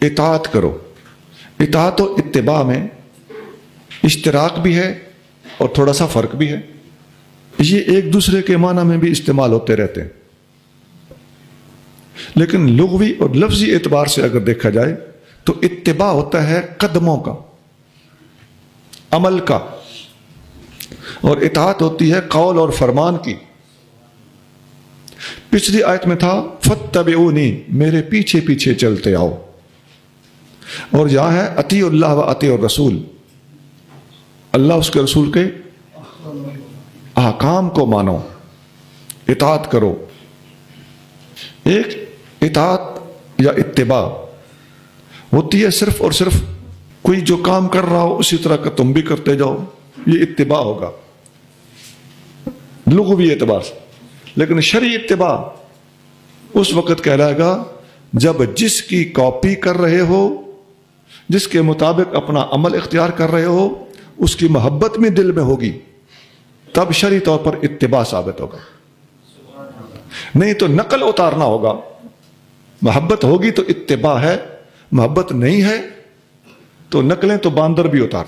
اطاعت کرو. اطاعت و اتباع میں اشتراک بھی ہے اور تھوڑا سا فرق بھی ہے. یہ ایک دوسرے کے معنی میں بھی استعمال ہوتے رہتے ہیں، لیکن لغوی اور لفظی اعتبار سے اگر دیکھا جائے تو اتباع ہوتا ہے قدموں کا، عمل کا، اور اطاعت ہوتی ہے قول اور فرمان کی. پچھلی آیت میں تھا فاتبعونی، میرے پیچھے پیچھے چلتے آؤ، اور یہاں ہے اطیعوا اللہ و اطیعوا الرسول، اللہ اس کے رسول کے احکام کو مانو، اطاعت کرو. ایک اطاعت یا اتباع ہوتی ہے صرف اور صرف کوئی جو کام کر رہا ہو اسی طرح کا تم بھی کرتے جاؤ، یہ اتباع ہوگا لغوی اعتبار سے. لیکن شرعی اتباع اس وقت کہلائے گا جب جس کی کاپی کر رہے ہو، جس کے مطابق اپنا عمل اختیار کر رہے ہو، اس کی محبت میں دل میں ہوگی، تب شرعی طور پر اتباع ثابت ہوگا. نہیں تو نقل اتارنا ہوگا. محبت ہوگی تو اتباع ہے، محبت نہیں ہے تو نقلیں تو باندر بھی اتار